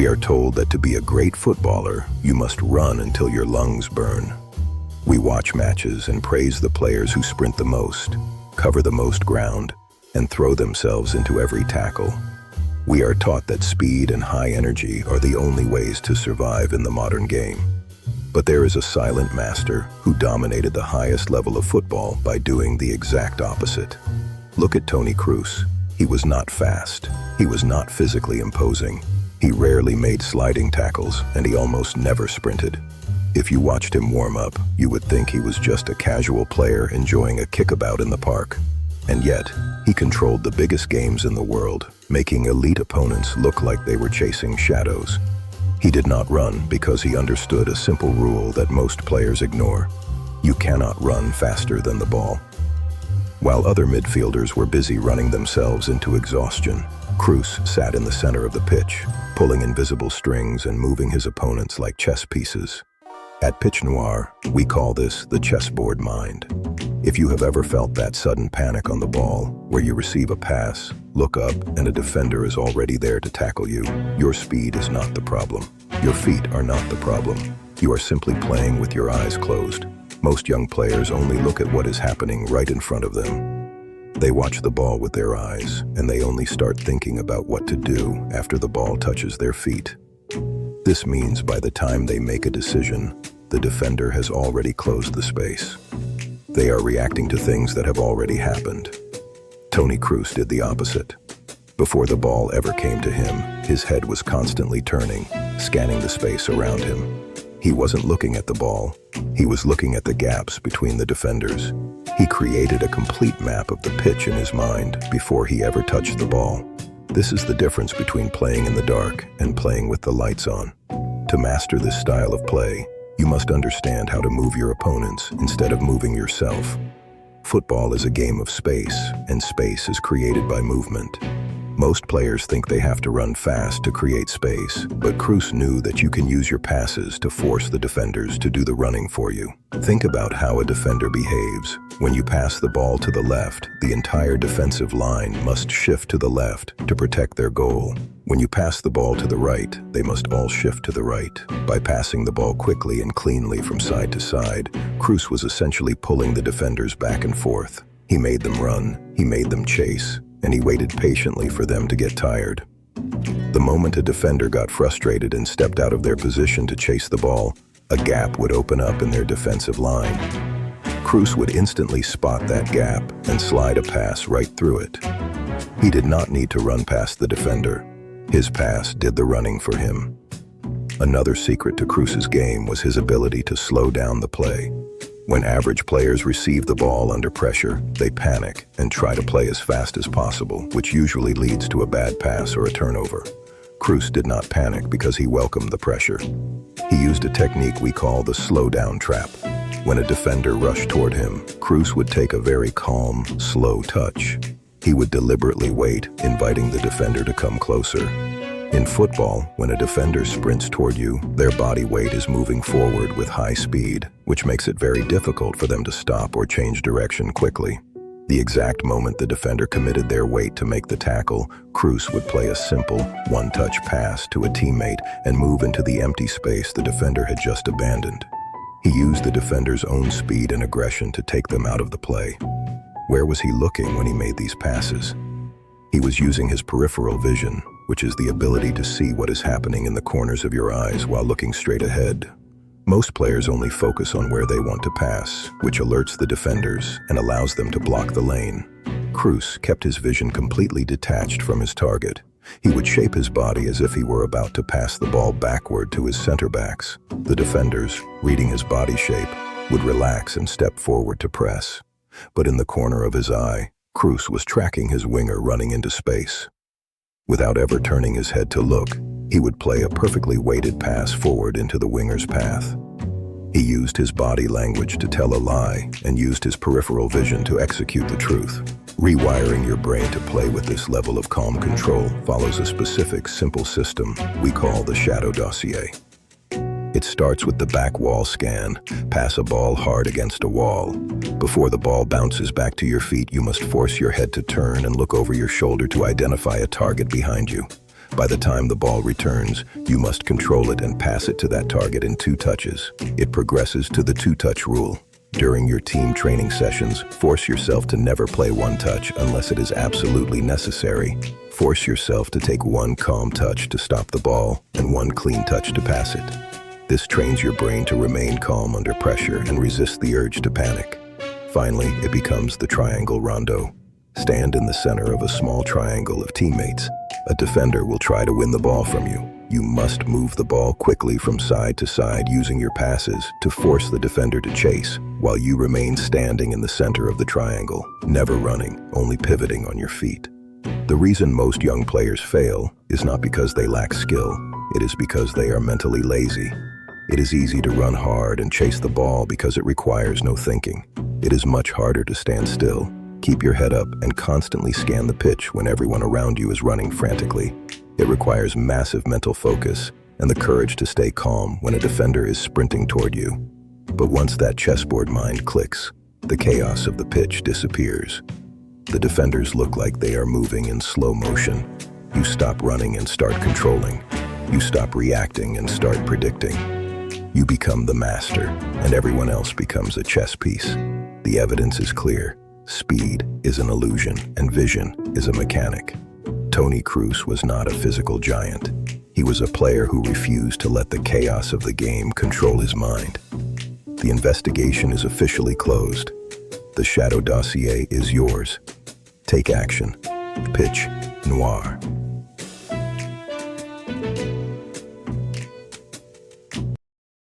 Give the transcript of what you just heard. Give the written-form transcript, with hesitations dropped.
We are told that to be a great footballer, you must run until your lungs burn. We watch matches and praise the players who sprint the most, cover the most ground, and throw themselves into every tackle. We are taught that speed and high energy are the only ways to survive in the modern game. But there is a silent master who dominated the highest level of football by doing the exact opposite. Look at Toni Kroos. He was not fast. He was not physically imposing. He rarely made sliding tackles, and he almost never sprinted. If you watched him warm up, you would think he was just a casual player enjoying a kickabout in the park. And yet, he controlled the biggest games in the world, making elite opponents look like they were chasing shadows. He did not run because he understood a simple rule that most players ignore. You cannot run faster than the ball. While other midfielders were busy running themselves into exhaustion, Kroos sat in the center of the pitch, pulling invisible strings and moving his opponents like chess pieces. At Pitch Noir, we call this the chessboard mind. If you have ever felt that sudden panic on the ball, where you receive a pass, look up, and a defender is already there to tackle you, your speed is not the problem. Your feet are not the problem. You are simply playing with your eyes closed. Most young players only look at what is happening right in front of them. They watch the ball with their eyes, and they only start thinking about what to do after the ball touches their feet. This means by the time they make a decision, the defender has already closed the space. They are reacting to things that have already happened. Toni Kroos did the opposite. Before the ball ever came to him, his head was constantly turning, scanning the space around him. He wasn't looking at the ball. He was looking at the gaps between the defenders. He created a complete map of the pitch in his mind before he ever touched the ball. This is the difference between playing in the dark and playing with the lights on. To master this style of play, you must understand how to move your opponents instead of moving yourself. Football is a game of space, and space is created by movement. Most players think they have to run fast to create space, but Kroos knew that you can use your passes to force the defenders to do the running for you. Think about how a defender behaves. When you pass the ball to the left, the entire defensive line must shift to the left to protect their goal. When you pass the ball to the right, they must all shift to the right. By passing the ball quickly and cleanly from side to side, Kroos was essentially pulling the defenders back and forth. He made them run, he made them chase, and he waited patiently for them to get tired. The moment a defender got frustrated and stepped out of their position to chase the ball, a gap would open up in their defensive line. Kroos would instantly spot that gap and slide a pass right through it. He did not need to run past the defender. His pass did the running for him. Another secret to Kroos's game was his ability to slow down the play. When average players receive the ball under pressure, they panic and try to play as fast as possible, which usually leads to a bad pass or a turnover. Kroos did not panic because he welcomed the pressure. He used a technique we call the slow-down trap. When a defender rushed toward him, Kroos would take a very calm, slow touch. He would deliberately wait, inviting the defender to come closer. In football, when a defender sprints toward you, their body weight is moving forward with high speed, which makes it very difficult for them to stop or change direction quickly. The exact moment the defender committed their weight to make the tackle, Kroos would play a simple, one-touch pass to a teammate and move into the empty space the defender had just abandoned. He used the defender's own speed and aggression to take them out of the play. Where was he looking when he made these passes? He was using his peripheral vision, which is the ability to see what is happening in the corners of your eyes while looking straight ahead. Most players only focus on where they want to pass, which alerts the defenders and allows them to block the lane. Kroos kept his vision completely detached from his target. He would shape his body as if he were about to pass the ball backward to his center backs. The defenders, reading his body shape, would relax and step forward to press. But in the corner of his eye, Kroos was tracking his winger running into space. Without ever turning his head to look, he would play a perfectly weighted pass forward into the winger's path. He used his body language to tell a lie and used his peripheral vision to execute the truth. Rewiring your brain to play with this level of calm control follows a specific, simple system we call the Shadow Dossier. It starts with the back wall scan. Pass a ball hard against a wall. Before the ball bounces back to your feet, you must force your head to turn and look over your shoulder to identify a target behind you. By the time the ball returns, you must control it and pass it to that target in 2 touches. It progresses to the 2-touch rule. During your team training sessions, force yourself to never play 1 touch unless it is absolutely necessary. Force yourself to take 1 calm touch to stop the ball and 1 clean touch to pass it. This trains your brain to remain calm under pressure and resist the urge to panic. Finally, it becomes the triangle rondo. Stand in the center of a small triangle of teammates. A defender will try to win the ball from you. You must move the ball quickly from side to side using your passes to force the defender to chase, while you remain standing in the center of the triangle, never running, only pivoting on your feet. The reason most young players fail is not because they lack skill, it is because they are mentally lazy. It is easy to run hard and chase the ball because it requires no thinking. It is much harder to stand still, keep your head up, and constantly scan the pitch when everyone around you is running frantically. It requires massive mental focus and the courage to stay calm when a defender is sprinting toward you. But once that chessboard mind clicks, the chaos of the pitch disappears. The defenders look like they are moving in slow motion. You stop running and start controlling. You stop reacting and start predicting. You become the master, and everyone else becomes a chess piece. The evidence is clear. Speed is an illusion, and vision is a mechanic. Toni Kroos was not a physical giant. He was a player who refused to let the chaos of the game control his mind. The investigation is officially closed. The Shadow Dossier is yours. Take action. Pitch Noir.